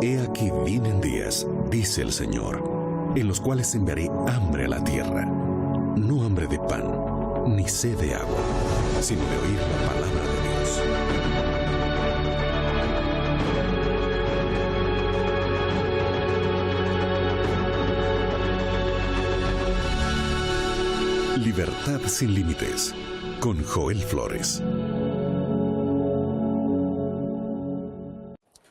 He aquí vienen días, dice el Señor, en los cuales enviaré hambre a la tierra, no hambre de pan, ni sed de agua, sino de oír la palabra de Dios. Libertad sin límites, con Joel Flores.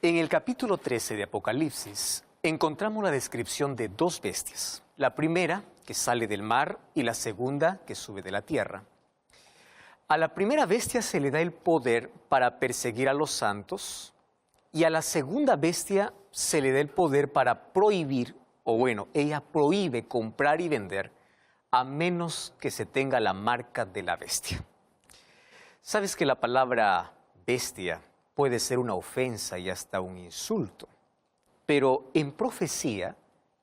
En el capítulo 13 de Apocalipsis encontramos la descripción de dos bestias. La primera, que sale del mar, y la segunda, que sube de la tierra. A la primera bestia se le da el poder para perseguir a los santos, y a la segunda bestia se le da el poder para prohibir, o bueno, ella prohíbe comprar y vender, a menos que se tenga la marca de la bestia. ¿Sabes que la palabra bestia puede ser una ofensa y hasta un insulto? Pero en profecía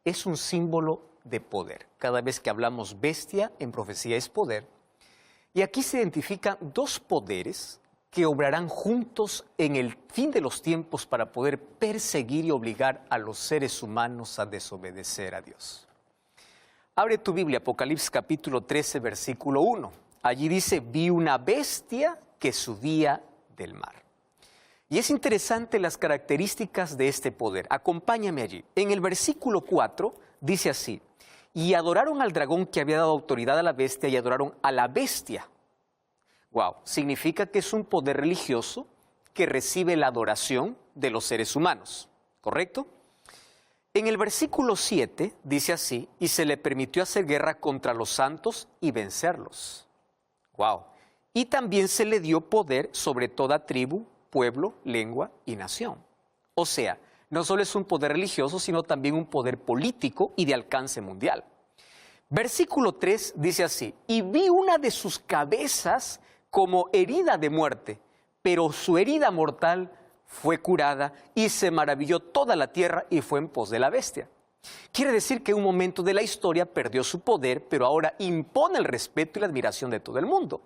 es un símbolo de poder. Cada vez que hablamos bestia, en profecía es poder. Y aquí se identifican dos poderes que obrarán juntos en el fin de los tiempos para poder perseguir y obligar a los seres humanos a desobedecer a Dios. Abre tu Biblia, Apocalipsis capítulo 13, versículo 1. Allí dice, vi una bestia que subía del mar. Y es interesante las características de este poder. Acompáñame allí. En el versículo 4 dice así, y adoraron al dragón que había dado autoridad a la bestia y adoraron a la bestia. Wow, significa que es un poder religioso que recibe la adoración de los seres humanos, ¿correcto? En el versículo 7 dice así, y se le permitió hacer guerra contra los santos y vencerlos. Wow. Y también se le dio poder sobre toda tribu, pueblo, lengua y nación. O sea, no solo es un poder religioso, sino también un poder político y de alcance mundial. Versículo 3 dice así, y vi una de sus cabezas como herida de muerte, pero su herida mortal fue curada y se maravilló toda la tierra y fue en pos de la bestia. Quiere decir que en un momento de la historia perdió su poder, pero ahora impone el respeto y la admiración de todo el mundo.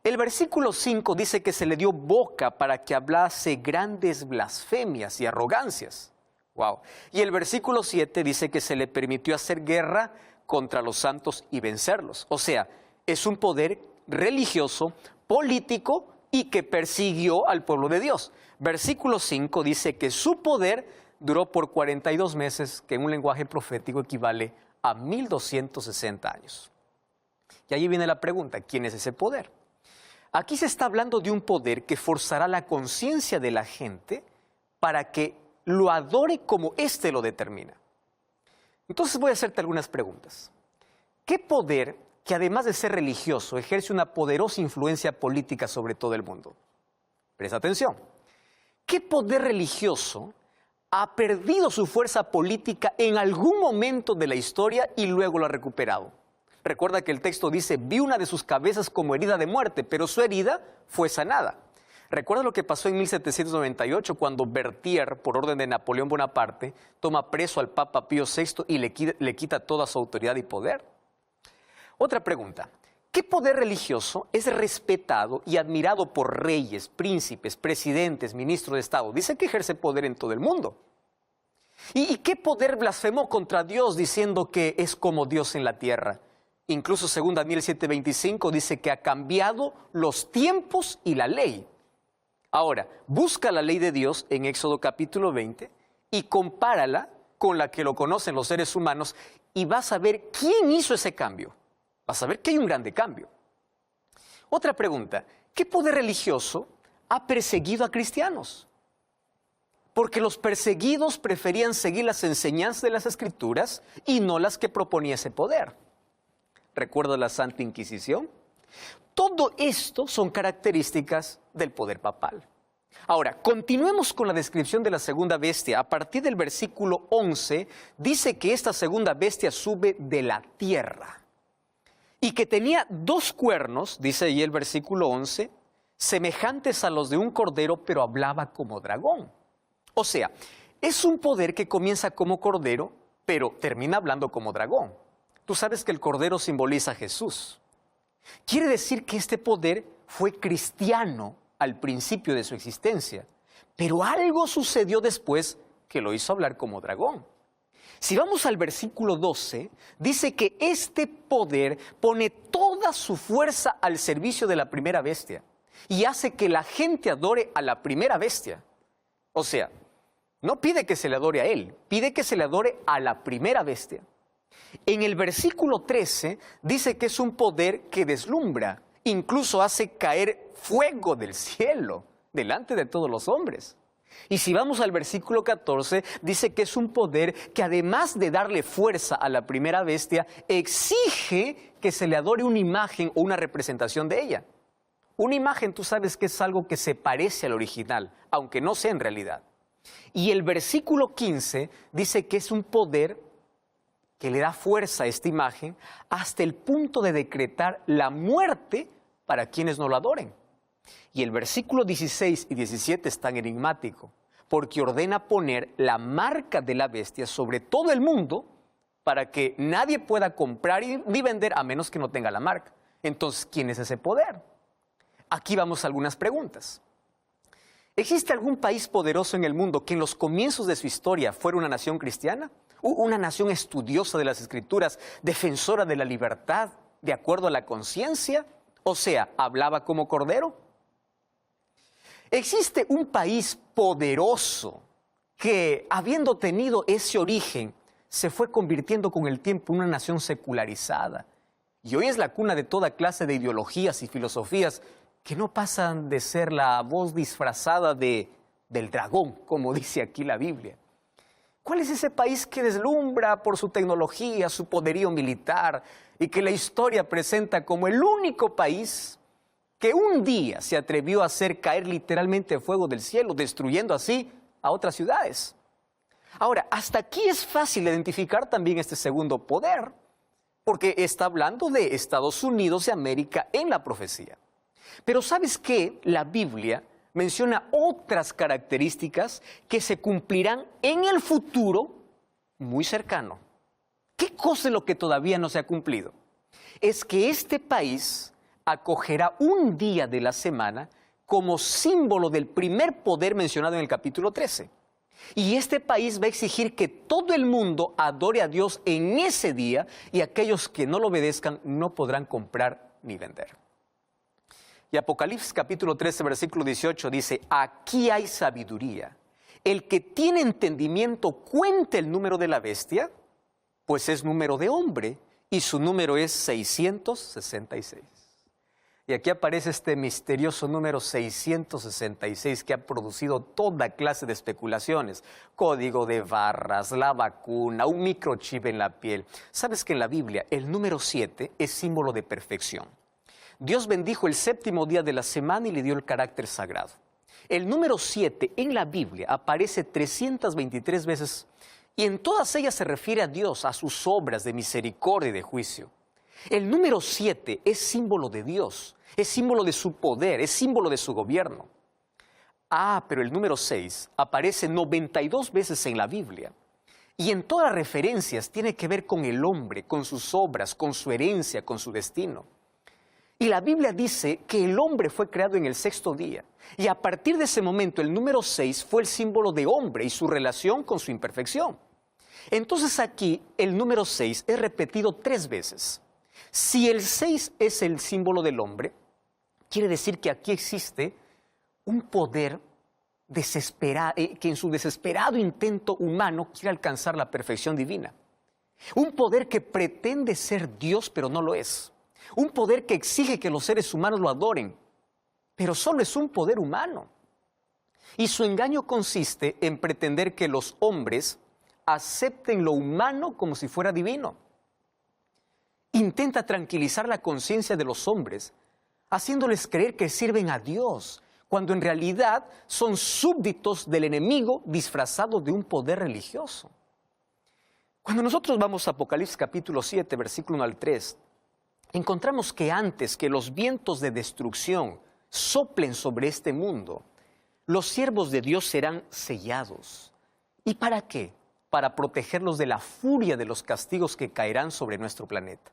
El versículo 5 dice que se le dio boca para que hablase grandes blasfemias y arrogancias. Wow. Y el versículo 7 dice que se le permitió hacer guerra contra los santos y vencerlos. O sea, es un poder religioso, político y que persiguió al pueblo de Dios. Versículo 5 dice que su poder duró por 42 meses, que en un lenguaje profético equivale a 1260 años. Y allí viene la pregunta, ¿quién es ese poder? Aquí se está hablando de un poder que forzará la conciencia de la gente para que lo adore como éste lo determina. Entonces voy a hacerte algunas preguntas. ¿Qué poder, que además de ser religioso, ejerce una poderosa influencia política sobre todo el mundo? Presta atención. ¿Qué poder religioso ha perdido su fuerza política en algún momento de la historia y luego lo ha recuperado? Recuerda que el texto dice, vi una de sus cabezas como herida de muerte, pero su herida fue sanada. Recuerda lo que pasó en 1798 cuando Berthier, por orden de Napoleón Bonaparte, toma preso al Papa Pío VI y le quita toda su autoridad y poder. Otra pregunta, ¿qué poder religioso es respetado y admirado por reyes, príncipes, presidentes, ministros de Estado? Dice que ejerce poder en todo el mundo. ¿Y qué poder blasfemó contra Dios diciendo que es como Dios en la tierra? Incluso según Daniel 7:25 dice que ha cambiado los tiempos y la ley. Ahora, busca la ley de Dios en Éxodo capítulo 20 y compárala con la que lo conocen los seres humanos y vas a ver quién hizo ese cambio. Vas a ver que hay un grande cambio. Otra pregunta, ¿qué poder religioso ha perseguido a cristianos? Porque los perseguidos preferían seguir las enseñanzas de las Escrituras y no las que proponía ese poder. ¿Recuerda la Santa Inquisición? Todo esto son características del poder papal. Ahora, continuemos con la descripción de la segunda bestia. A partir del versículo 11, dice que esta segunda bestia sube de la tierra y que tenía dos cuernos, dice ahí el versículo 11, semejantes a los de un cordero, pero hablaba como dragón. O sea, es un poder que comienza como cordero, pero termina hablando como dragón. Tú sabes que el cordero simboliza a Jesús. Quiere decir que este poder fue cristiano al principio de su existencia, pero algo sucedió después que lo hizo hablar como dragón. Si vamos al versículo 12, dice que este poder pone toda su fuerza al servicio de la primera bestia y hace que la gente adore a la primera bestia. O sea, no pide que se le adore a él, pide que se le adore a la primera bestia. En el versículo 13 dice que es un poder que deslumbra, incluso hace caer fuego del cielo delante de todos los hombres. Y si vamos al versículo 14, dice que es un poder que además de darle fuerza a la primera bestia, exige que se le adore una imagen o una representación de ella. Una imagen, tú sabes que es algo que se parece al original, aunque no sea en realidad. Y el versículo 15 dice que es un poder que le da fuerza a esta imagen hasta el punto de decretar la muerte para quienes no lo adoren. Y el versículo 16 y 17 es tan enigmático, porque ordena poner la marca de la bestia sobre todo el mundo para que nadie pueda comprar ni vender a menos que no tenga la marca. Entonces, ¿quién es ese poder? Aquí vamos a algunas preguntas. ¿Existe algún país poderoso en el mundo que en los comienzos de su historia fuera una nación cristiana? Una nación estudiosa de las Escrituras, defensora de la libertad, de acuerdo a la conciencia, o sea, hablaba como cordero. ¿Existe un país poderoso que, habiendo tenido ese origen, se fue convirtiendo con el tiempo en una nación secularizada? Y hoy es la cuna de toda clase de ideologías y filosofías que no pasan de ser la voz disfrazada del dragón, como dice aquí la Biblia. ¿Cuál es ese país que deslumbra por su tecnología, su poderío militar, y que la historia presenta como el único país que un día se atrevió a hacer caer literalmente fuego del cielo, destruyendo así a otras ciudades? Ahora, hasta aquí es fácil identificar también este segundo poder, porque está hablando de Estados Unidos de América en la profecía. Pero ¿sabes qué? La Biblia menciona otras características que se cumplirán en el futuro muy cercano. ¿Qué cosa es lo que todavía no se ha cumplido? Es que este país acogerá un día de la semana como símbolo del primer poder mencionado en el capítulo 13. Y este país va a exigir que todo el mundo adore a Dios en ese día y aquellos que no lo obedezcan no podrán comprar ni vender. Y Apocalipsis capítulo 13, versículo 18 dice, aquí hay sabiduría. El que tiene entendimiento cuente el número de la bestia, pues es número de hombre y su número es 666. Y aquí aparece este misterioso número 666 que ha producido toda clase de especulaciones. Código de barras, la vacuna, un microchip en la piel. ¿Sabes que en la Biblia el número 7 es símbolo de perfección? Dios bendijo el séptimo día de la semana y le dio el carácter sagrado. El número 7 en la Biblia aparece 323 veces y en todas ellas se refiere a Dios, a sus obras de misericordia y de juicio. El número 7 es símbolo de Dios, es símbolo de su poder, es símbolo de su gobierno. Pero el número 6 aparece 92 veces en la Biblia. Y en todas las referencias tiene que ver con el hombre, con sus obras, con su herencia, con su destino. Y la Biblia dice que el hombre fue creado en el sexto día. Y a partir de ese momento el número 6 fue el símbolo de hombre y su relación con su imperfección. Entonces aquí el número 6 es repetido 3 veces. Si el 6 es el símbolo del hombre, quiere decir que aquí existe un poder desesperado, que en su desesperado intento humano quiere alcanzar la perfección divina. Un poder que pretende ser Dios pero no lo es. Un poder que exige que los seres humanos lo adoren, pero solo es un poder humano. Y su engaño consiste en pretender que los hombres acepten lo humano como si fuera divino. Intenta tranquilizar la conciencia de los hombres, haciéndoles creer que sirven a Dios, cuando en realidad son súbditos del enemigo disfrazado de un poder religioso. Cuando nosotros vamos a Apocalipsis capítulo 7, versículo 1 al 3, encontramos que antes que los vientos de destrucción soplen sobre este mundo, los siervos de Dios serán sellados. ¿Y para qué? Para protegerlos de la furia de los castigos que caerán sobre nuestro planeta.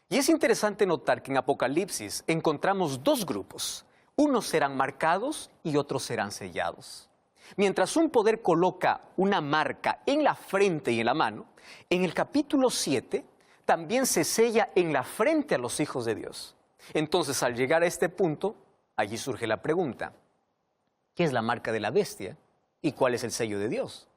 Y es interesante notar que en Apocalipsis encontramos 2 grupos. Unos serán marcados y otros serán sellados. Mientras un poder coloca una marca en la frente y en la mano, en el capítulo 7 también se sella en la frente a los hijos de Dios. Entonces, al llegar a este punto, allí surge la pregunta: ¿qué es la marca de la bestia y cuál es el sello de Dios?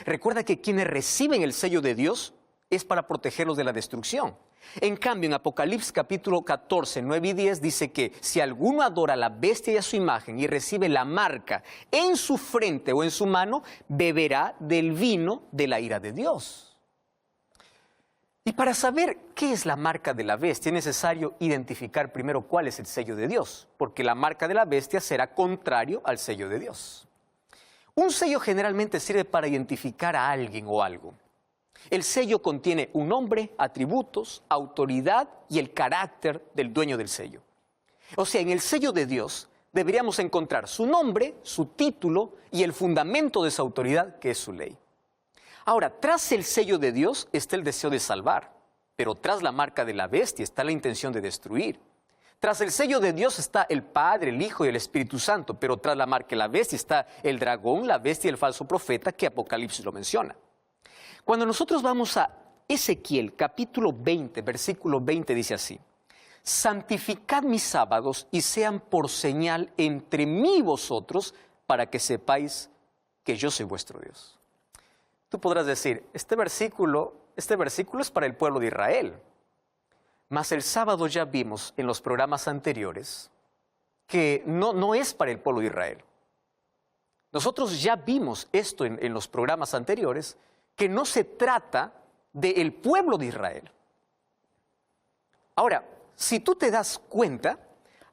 Recuerda que quienes reciben el sello de Dios es para protegerlos de la destrucción. En cambio, en Apocalipsis capítulo 14, 9 y 10 dice que si alguno adora a la bestia y a su imagen y recibe la marca en su frente o en su mano, beberá del vino de la ira de Dios. Y para saber qué es la marca de la bestia es necesario identificar primero cuál es el sello de Dios, porque la marca de la bestia será contrario al sello de Dios. Un sello generalmente sirve para identificar a alguien o algo. El sello contiene un nombre, atributos, autoridad y el carácter del dueño del sello. O sea, en el sello de Dios deberíamos encontrar su nombre, su título y el fundamento de esa autoridad, que es su ley. Ahora, tras el sello de Dios está el deseo de salvar, pero tras la marca de la bestia está la intención de destruir. Tras el sello de Dios está el Padre, el Hijo y el Espíritu Santo, pero tras la marca de la bestia está el dragón, la bestia y el falso profeta, que Apocalipsis lo menciona. Cuando nosotros vamos a Ezequiel, capítulo 20, versículo 20, dice así: santificad mis sábados y sean por señal entre mí y vosotros, para que sepáis que yo soy vuestro Dios. Tú podrás decir, este versículo es para el pueblo de Israel. Mas el sábado ya vimos en los programas anteriores que no es para el pueblo de Israel. Nosotros ya vimos esto en los programas anteriores, que no se trata del pueblo de Israel. Ahora, si tú te das cuenta,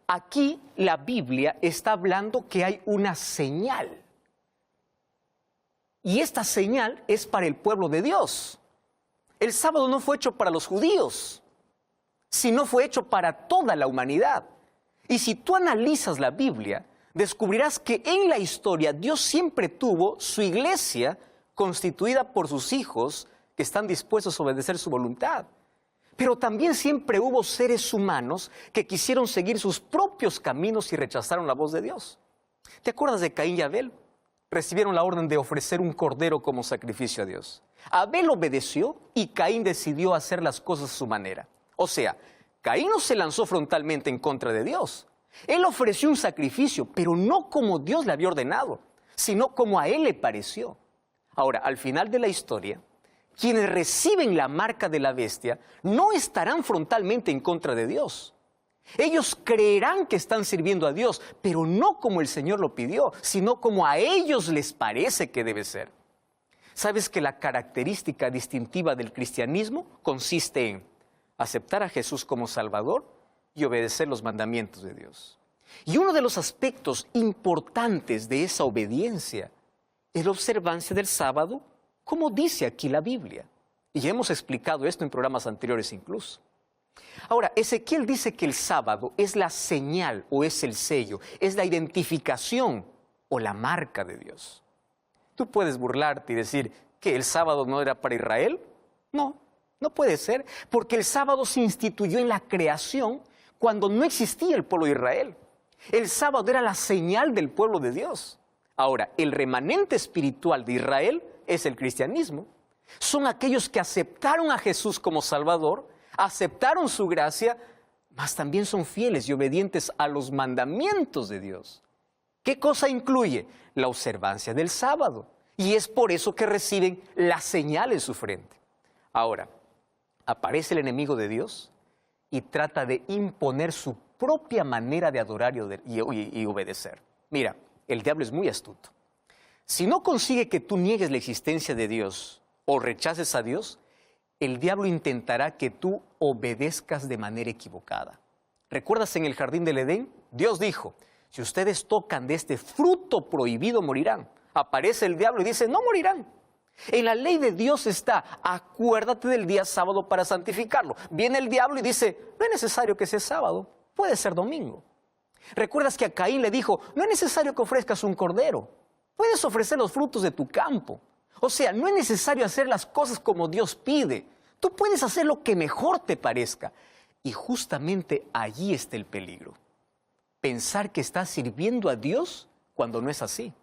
aquí la Biblia está hablando que hay una señal. Y esta señal es para el pueblo de Dios. El sábado no fue hecho para los judíos, sino fue hecho para toda la humanidad. Y si tú analizas la Biblia, descubrirás que en la historia Dios siempre tuvo su iglesia constituida por sus hijos que están dispuestos a obedecer su voluntad. Pero también siempre hubo seres humanos que quisieron seguir sus propios caminos y rechazaron la voz de Dios. ¿Te acuerdas de Caín y Abel? Recibieron la orden de ofrecer un cordero como sacrificio a Dios. Abel obedeció y Caín decidió hacer las cosas a su manera. O sea, Caín no se lanzó frontalmente en contra de Dios. Él ofreció un sacrificio, pero no como Dios le había ordenado, sino como a él le pareció. Ahora, al final de la historia, quienes reciben la marca de la bestia no estarán frontalmente en contra de Dios. Ellos creerán que están sirviendo a Dios, pero no como el Señor lo pidió, sino como a ellos les parece que debe ser. ¿Sabes que la característica distintiva del cristianismo consiste en aceptar a Jesús como Salvador y obedecer los mandamientos de Dios? Y uno de los aspectos importantes de esa obediencia es la observancia del sábado, como dice aquí la Biblia. Y ya hemos explicado esto en programas anteriores incluso. Ahora, Ezequiel dice que el sábado es la señal o es el sello, es la identificación o la marca de Dios. Tú puedes burlarte y decir que el sábado no era para Israel. No, no puede ser, porque el sábado se instituyó en la creación cuando no existía el pueblo de Israel. El sábado era la señal del pueblo de Dios. Ahora, el remanente espiritual de Israel es el cristianismo. Son aquellos que aceptaron a Jesús como Salvador, aceptaron su gracia, mas también son fieles y obedientes a los mandamientos de Dios. ¿Qué cosa incluye? La observancia del sábado. Y es por eso que reciben la señal en su frente. Ahora, aparece el enemigo de Dios y trata de imponer su propia manera de adorar y obedecer. Mira, el diablo es muy astuto. Si no consigue que tú niegues la existencia de Dios o rechaces a Dios, el diablo intentará que tú obedezcas de manera equivocada. ¿Recuerdas en el jardín del Edén? Dios dijo, si ustedes tocan de este fruto prohibido, morirán. Aparece el diablo y dice, no morirán. En la ley de Dios está, acuérdate del día sábado para santificarlo. Viene el diablo y dice, no es necesario que sea sábado, puede ser domingo. ¿Recuerdas que a Caín le dijo, no es necesario que ofrezcas un cordero, puedes ofrecer los frutos de tu campo? O sea, no es necesario hacer las cosas como Dios pide. Tú puedes hacer lo que mejor te parezca. Y justamente allí está el peligro. Pensar que estás sirviendo a Dios cuando no es así.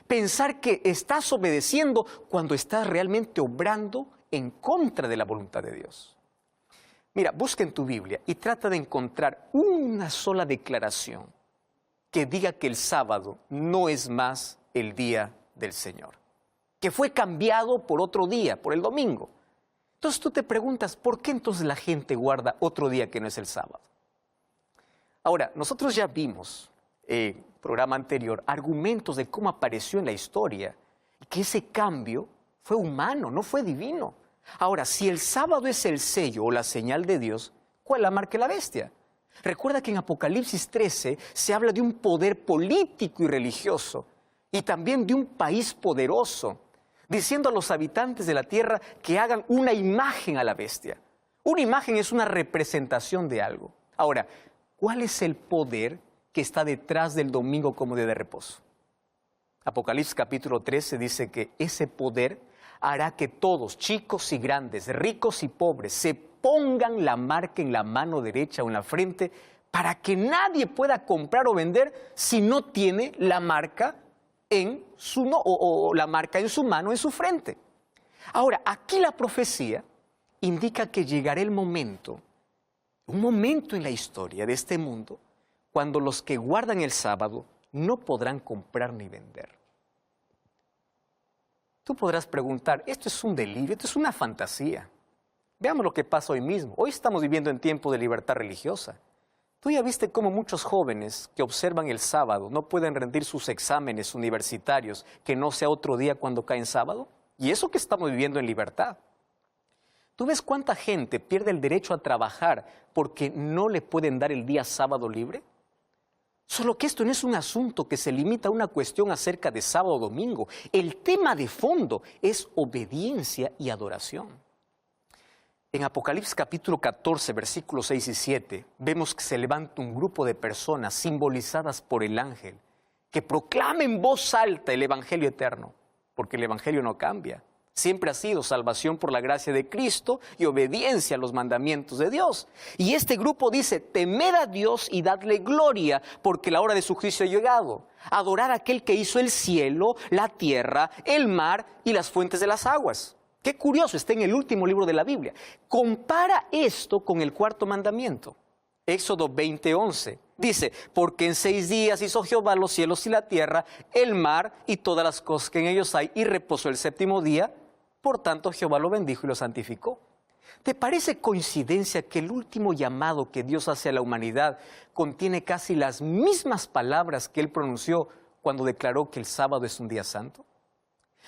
Pensar que estás obedeciendo cuando estás realmente obrando en contra de la voluntad de Dios. Mira, busca en tu Biblia y trata de encontrar una sola declaración que diga que el sábado no es más el día del Señor, que fue cambiado por otro día, por el domingo. Entonces tú te preguntas, ¿por qué entonces la gente guarda otro día que no es el sábado? Ahora, nosotros ya vimos en el programa anterior argumentos de cómo apareció en la historia, que ese cambio fue humano, no fue divino. Ahora, si el sábado es el sello o la señal de Dios, ¿cuál es la marca de la bestia? Recuerda que en Apocalipsis 13 se habla de un poder político y religioso y también de un país poderoso, diciendo a los habitantes de la tierra que hagan una imagen a la bestia. Una imagen es una representación de algo. Ahora, ¿cuál es el poder que está detrás del domingo como día de reposo? Apocalipsis capítulo 13 dice que ese poder hará que todos, chicos y grandes, ricos y pobres, se pongan la marca en la mano derecha o en la frente para que nadie pueda comprar o vender si no tiene la marca en su la marca en su mano, en su frente. Ahora, aquí la profecía indica que llegará el momento, un momento en la historia de este mundo, cuando los que guardan el sábado no podrán comprar ni vender. Tú podrás preguntar, esto es un delirio, esto es una fantasía. Veamos lo que pasa hoy mismo. Hoy estamos viviendo en tiempo de libertad religiosa. Tú ya viste cómo muchos jóvenes que observan el sábado no pueden rendir sus exámenes universitarios, que no sea otro día cuando cae en sábado. Y eso que estamos viviendo en libertad. ¿Tú ves cuánta gente pierde el derecho a trabajar porque no le pueden dar el día sábado libre? Solo que esto no es un asunto que se limita a una cuestión acerca de sábado o domingo. El tema de fondo es obediencia y adoración. En Apocalipsis capítulo 14, versículos 6 y 7, vemos que se levanta un grupo de personas simbolizadas por el ángel que proclama en voz alta el evangelio eterno, porque el evangelio no cambia. Siempre ha sido salvación por la gracia de Cristo y obediencia a los mandamientos de Dios. Y este grupo dice, temed a Dios y dadle gloria, porque la hora de su juicio ha llegado. Adorar a aquel que hizo el cielo, la tierra, el mar y las fuentes de las aguas. Qué curioso, está en el último libro de la Biblia. Compara esto con el cuarto mandamiento. Éxodo 20:11. Dice, porque en 6 días hizo Jehová los cielos y la tierra, el mar y todas las cosas que en ellos hay, y reposó el séptimo día. Por tanto, Jehová lo bendijo y lo santificó. ¿Te parece coincidencia que el último llamado que Dios hace a la humanidad contiene casi las mismas palabras que Él pronunció cuando declaró que el sábado es un día santo?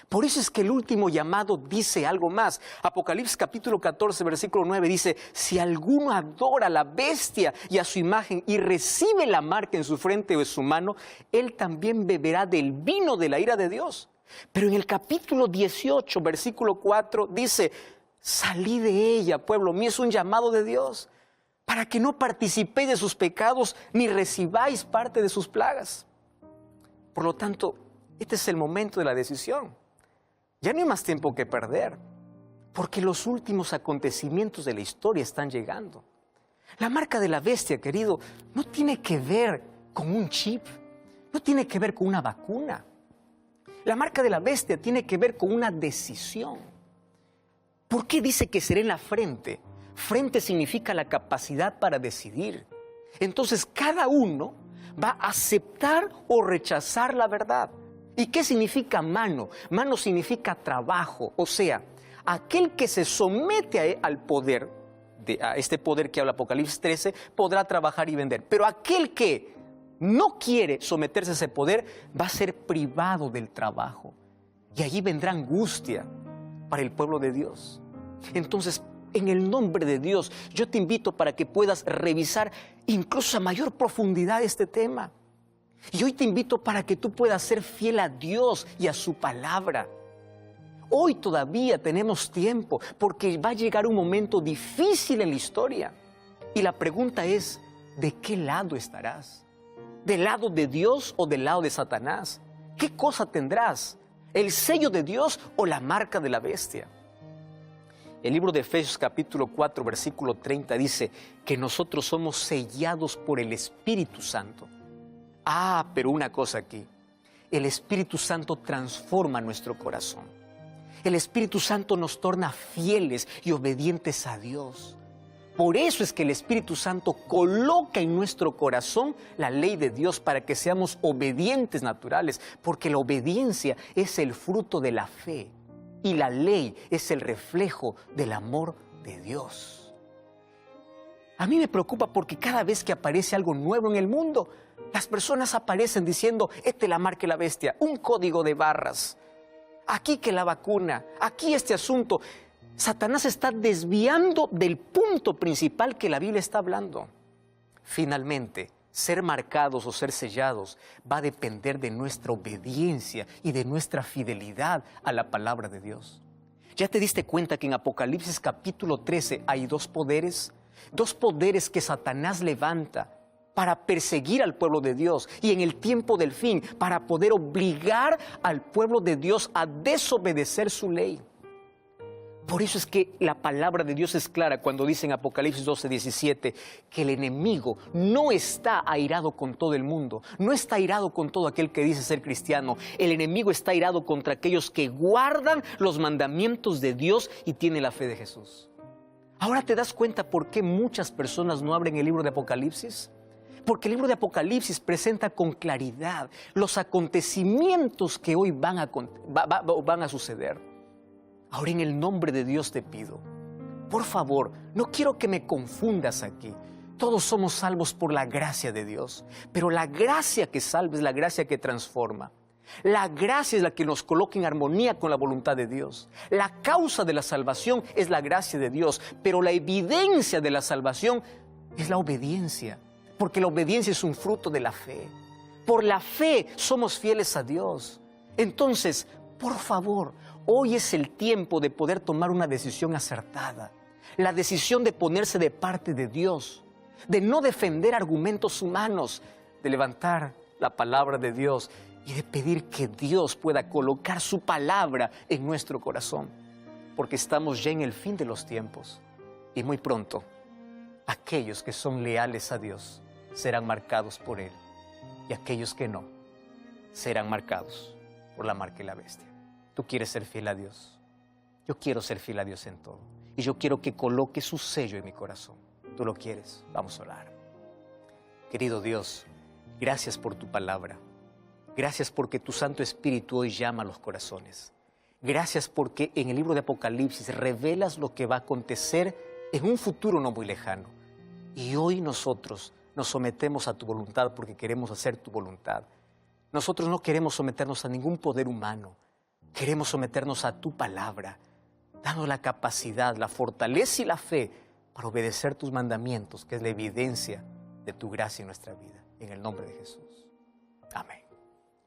Por eso es que el último llamado dice algo más. Apocalipsis capítulo 14, versículo 9 dice, si alguno adora a la bestia y a su imagen y recibe la marca en su frente o en su mano, él también beberá del vino de la ira de Dios. Pero en el capítulo 18, versículo 4 dice, salí de ella, pueblo mío, es un llamado de Dios, para que no participéis de sus pecados ni recibáis parte de sus plagas. Por lo tanto, este es el momento de la decisión. Ya no hay más tiempo que perder, porque los últimos acontecimientos de la historia están llegando. La marca de la bestia, querido, no tiene que ver con un chip, no tiene que ver con una vacuna. La marca de la bestia tiene que ver con una decisión. ¿Por qué dice que será en la frente? Frente significa la capacidad para decidir. Entonces, cada uno va a aceptar o rechazar la verdad. ¿Y qué significa mano? Mano significa trabajo, o sea, aquel que se somete al poder, a este poder que habla Apocalipsis 13, podrá trabajar y vender. Pero aquel que no quiere someterse a ese poder va a ser privado del trabajo. Y allí vendrá angustia para el pueblo de Dios. Entonces, en el nombre de Dios, yo te invito para que puedas revisar incluso a mayor profundidad este tema. Y hoy te invito para que tú puedas ser fiel a Dios y a su palabra. Hoy todavía tenemos tiempo porque va a llegar un momento difícil en la historia. Y la pregunta es, ¿de qué lado estarás? ¿Del lado de Dios o del lado de Satanás? ¿Qué cosa tendrás? ¿El sello de Dios o la marca de la bestia? El libro de Efesios capítulo 4, versículo 30 dice que nosotros somos sellados por el Espíritu Santo. Ah, pero una cosa aquí. el Espíritu Santo transforma nuestro corazón. El Espíritu Santo nos torna fieles y obedientes a Dios. Por eso es que el Espíritu Santo coloca en nuestro corazón la ley de Dios para que seamos obedientes naturales, porque la obediencia es el fruto de la fe y la ley es el reflejo del amor de Dios. A mí me preocupa porque cada vez que aparece algo nuevo en el mundo, las personas aparecen diciendo, esta es la marca de la bestia, un código de barras, aquí que la vacuna, aquí este asunto. Satanás está desviando del punto principal que la Biblia está hablando. Finalmente, ser marcados o ser sellados va a depender de nuestra obediencia y de nuestra fidelidad a la palabra de Dios. ¿Ya te diste cuenta que en Apocalipsis capítulo 13 hay dos poderes que Satanás levanta para perseguir al pueblo de Dios y en el tiempo del fin para poder obligar al pueblo de Dios a desobedecer su ley? Por eso es que la palabra de Dios es clara cuando dice en Apocalipsis 12:17 que el enemigo no está airado con todo el mundo, no está airado con todo aquel que dice ser cristiano. El enemigo está airado contra aquellos que guardan los mandamientos de Dios y tienen la fe de Jesús. Ahora te das cuenta por qué muchas personas no abren el libro de Apocalipsis. Porque el libro de Apocalipsis presenta con claridad los acontecimientos que hoy van a suceder. Ahora, en el nombre de Dios te pido, por favor, no quiero que me confundas aquí. Todos somos salvos por la gracia de Dios, pero la gracia que salva es la gracia que transforma. La gracia es la que nos coloca en armonía con la voluntad de Dios. La causa de la salvación es la gracia de Dios, pero la evidencia de la salvación es la obediencia, porque la obediencia es un fruto de la fe. Por la fe somos fieles a Dios. Entonces, por favor, hoy es el tiempo de poder tomar una decisión acertada. La decisión de ponerse de parte de Dios, de no defender argumentos humanos, de levantar la palabra de Dios y de pedir que Dios pueda colocar su palabra en nuestro corazón. Porque estamos ya en el fin de los tiempos y muy pronto aquellos que son leales a Dios serán marcados por Él y aquellos que no serán marcados por la marca de la bestia. Tú quieres ser fiel a Dios. Yo quiero ser fiel a Dios en todo. Y yo quiero que coloque su sello en mi corazón. ¿Tú lo quieres? Vamos a orar. Querido Dios, gracias por tu palabra. Gracias porque tu Santo Espíritu hoy llama a los corazones. Gracias porque en el libro de Apocalipsis revelas lo que va a acontecer en un futuro no muy lejano. Y hoy nosotros nos sometemos a tu voluntad porque queremos hacer tu voluntad. Nosotros no queremos someternos a ningún poder humano. Queremos someternos a tu palabra, dando la capacidad, la fortaleza y la fe para obedecer tus mandamientos, que es la evidencia de tu gracia en nuestra vida. En el nombre de Jesús. Amén.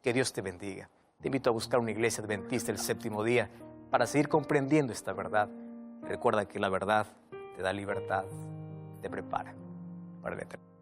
Que Dios te bendiga. Te invito a buscar una iglesia adventista el séptimo día para seguir comprendiendo esta verdad. Recuerda que la verdad te da libertad, te prepara para la eternidad.